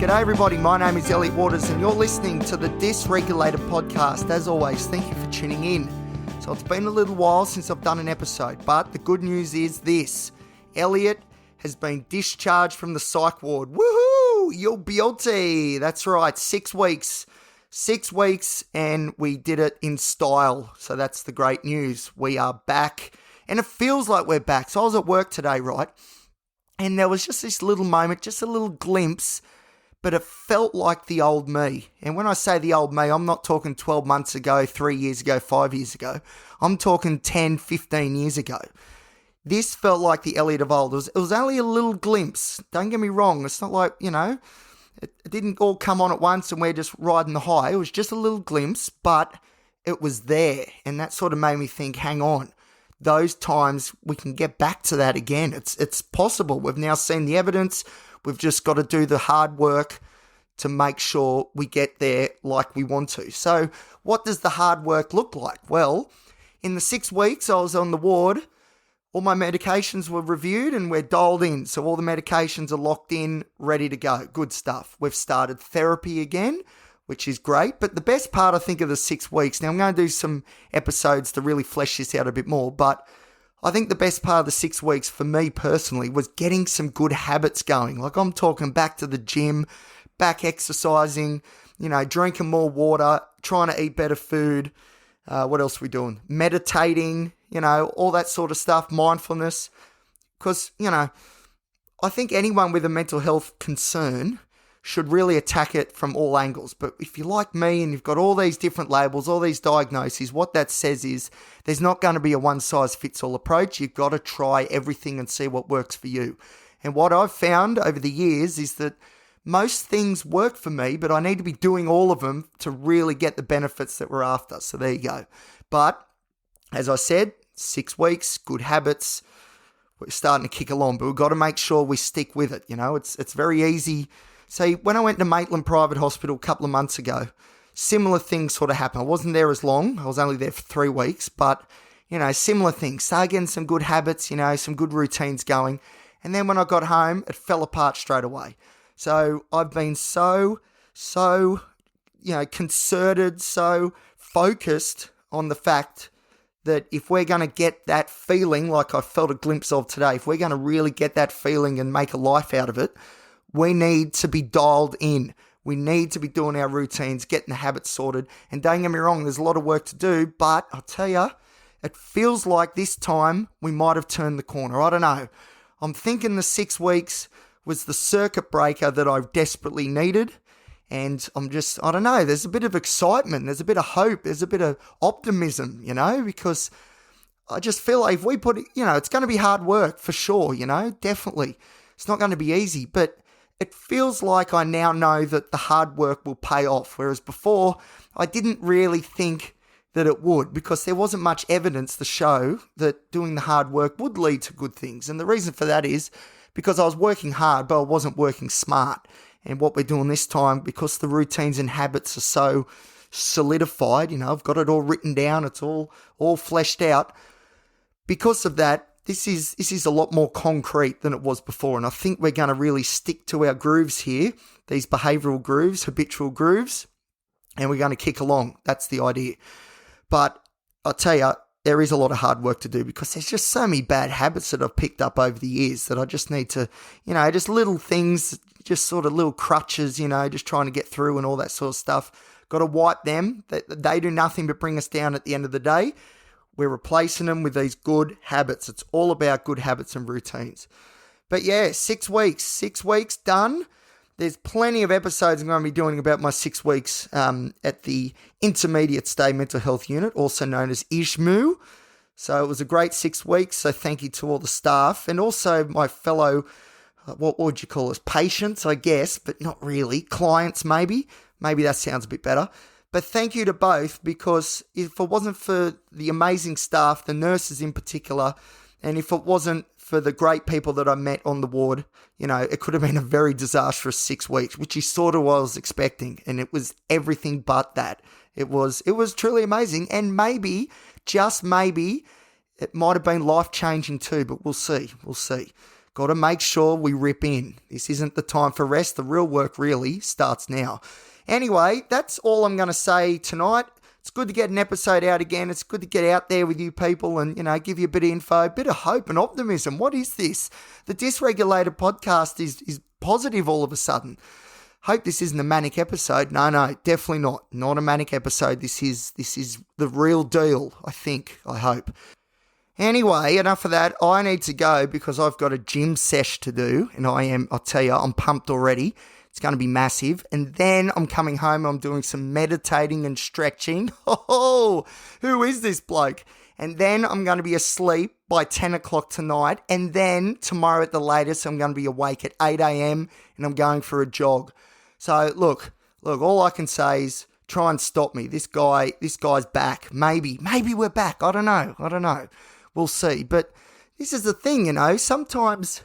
G'day everybody, my name is Elliot Waters and you're listening to the Dysregulated podcast. As always, thank you for tuning in. So it's been a little while since I've done an episode, but the good news is this. Elliot has been discharged from the psych ward. Woohoo! You're guilty. That's right, 6 weeks. 6 weeks and we did it in style. So that's the great news. We are back and it feels like we're back. So I was at work today, right? And there was just this little moment, just a little glimpse, but it felt like the old me. And when I say the old me, I'm not talking 12 months ago, 3 years ago, 5 years ago. I'm talking 10, 15 years ago. This felt like the Elliot of old. It was only a little glimpse. Don't get me wrong. It's not like, it didn't all come on at once and we're just riding the high. It was just a little glimpse, but it was there. And that sort of made me think, hang on. Those times we can get back to that again. It's possible. We've now seen the evidence. We've just got to do the hard work to make sure we get there like we want to. So what does the hard work look like? Well, in the 6 weeks I was on the ward, all my medications were reviewed and we're dialed in. So all the medications are locked in, ready to go. Good stuff. We've started therapy again, which is great. But the best part, I think, of the 6 weeks, now I'm going to do some episodes to really flesh this out a bit more, but I think the best part of the 6 weeks for me personally was getting some good habits going. Like I'm talking back to the gym, back exercising, drinking more water, trying to eat better food. What else are we doing? Meditating, all that sort of stuff, mindfulness. Because, I think anyone with a mental health concern should really attack it from all angles. But if you're like me and you've got all these different labels, all these diagnoses, what that says is there's not going to be a one-size-fits-all approach. You've got to try everything and see what works for you. And what I've found over the years is that most things work for me, but I need to be doing all of them to really get the benefits that we're after. So there you go. But as I said, 6 weeks, good habits. We're starting to kick along, but we've got to make sure we stick with it. It's very easy. So when I went to Maitland Private Hospital a couple of months ago, similar things sort of happened. I wasn't there as long. I was only there for 3 weeks, but, similar things. Started getting some good habits, some good routines going. And then when I got home, it fell apart straight away. So I've been so concerted, so focused on the fact that if we're going to get that feeling like I felt a glimpse of today, if we're going to really get that feeling and make a life out of it, we need to be dialed in. We need to be doing our routines, getting the habits sorted. And don't get me wrong, there's a lot of work to do, but I'll tell you, it feels like this time we might have turned the corner. I don't know. I'm thinking the 6 weeks was the circuit breaker that I desperately needed. And I don't know, there's a bit of excitement, there's a bit of hope, there's a bit of optimism, because I just feel like if we put it, it's going to be hard work for sure, definitely. It's not going to be easy, but it feels like I now know that the hard work will pay off, whereas before I didn't really think that it would because there wasn't much evidence to show that doing the hard work would lead to good things. And the reason for that is because I was working hard, but I wasn't working smart. And what we're doing this time, because the routines and habits are so solidified, I've got it all written down, it's all fleshed out. Because of that, This is a lot more concrete than it was before, and I think we're going to really stick to our grooves here, these behavioural grooves, habitual grooves, and we're going to kick along. That's the idea. But I'll tell you, there is a lot of hard work to do because there's just so many bad habits that I've picked up over the years that I just need to, just little things, just sort of little crutches, just trying to get through and all that sort of stuff. Got to wipe them. They do nothing but bring us down at the end of the day. We're replacing them with these good habits. It's all about good habits and routines. But yeah, 6 weeks done. There's plenty of episodes I'm going to be doing about my 6 weeks at the Intermediate Stay Mental Health Unit, also known as ISHMU. So it was a great 6 weeks. So thank you to all the staff and also my fellow, what would you call us, patients, I guess, but not really, clients maybe. Maybe that sounds a bit better. But thank you to both, because if it wasn't for the amazing staff, the nurses in particular, and if it wasn't for the great people that I met on the ward, it could have been a very disastrous 6 weeks, which is sort of what I was expecting. And it was everything but that. It was truly amazing. And maybe, just maybe, it might have been life-changing too, but we'll see. got to make sure we rip in. This isn't the time for rest. The real work really starts now. Anyway, that's all I'm going to say tonight. It's good to get an episode out again. It's good to get out there with you people and, give you a bit of info, a bit of hope and optimism. What is this? The Dysregulated podcast is positive all of a sudden. Hope this isn't a manic episode. No, definitely not. Not a manic episode. This is the real deal, I hope. Anyway, enough of that. I need to go because I've got a gym sesh to do, and I'll tell you, I'm pumped already. It's going to be massive. And then I'm coming home. I'm doing some meditating and stretching. Oh, who is this bloke? And then I'm going to be asleep by 10 o'clock tonight. And then tomorrow at the latest, I'm going to be awake at 8 a.m. and I'm going for a jog. So look, all I can say is try and stop me. This guy's back. Maybe we're back. I don't know. We'll see. But this is the thing, sometimes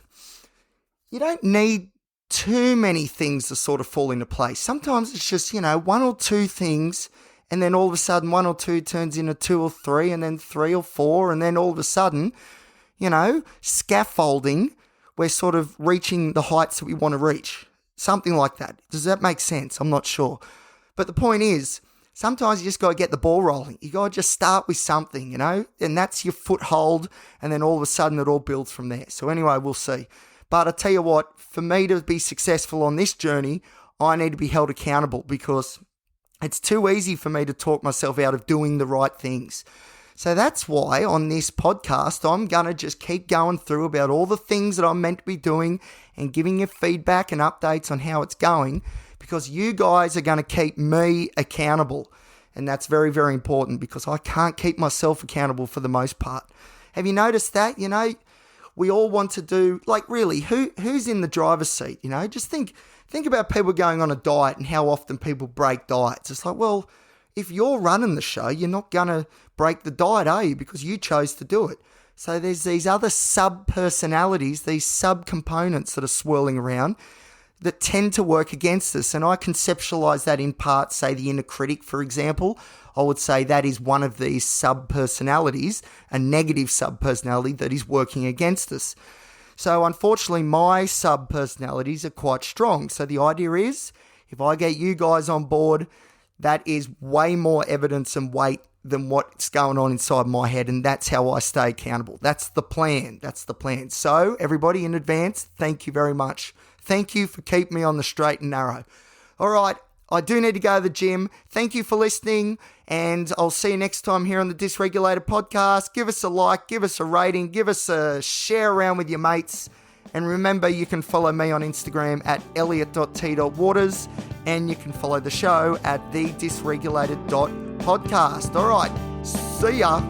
you don't need too many things to sort of fall into place. Sometimes it's just, one or two things, and then all of a sudden 1 or 2 turns into 2 or 3, and then 3 or 4, and then all of a sudden, scaffolding, we're sort of reaching the heights that we want to reach. Something like that. Does that make sense? I'm not sure. But the point is, sometimes you just got to get the ball rolling. You got to just start with something, and that's your foothold, and then all of a sudden it all builds from there. So anyway, we'll see. But I tell you what, for me to be successful on this journey, I need to be held accountable because it's too easy for me to talk myself out of doing the right things. So that's why on this podcast, I'm going to just keep going through about all the things that I'm meant to be doing and giving you feedback and updates on how it's going because you guys are going to keep me accountable. And that's very, very important because I can't keep myself accountable for the most part. Have you noticed that? We all want to do, really, who's in the driver's seat, Just think about people going on a diet and how often people break diets. It's like, well, if you're running the show, you're not going to break the diet, are you? Because you chose to do it. So there's these other sub-personalities, these sub-components that are swirling around that tend to work against us. And I conceptualize that in part, say the inner critic, for example. I would say that is one of these sub-personalities, a negative sub-personality that is working against us. So unfortunately, my sub-personalities are quite strong. So the idea is, if I get you guys on board, that is way more evidence and weight than what's going on inside my head. And that's how I stay accountable. That's the plan. So everybody in advance, thank you very much. Thank you for keeping me on the straight and narrow. All right. I do need to go to the gym. Thank you for listening, and I'll see you next time here on the Dysregulated podcast. Give us a like, give us a rating, give us a share around with your mates. And remember, you can follow me on Instagram at elliot.t.waters, and you can follow the show at thedysregulated.podcast. All right, see ya.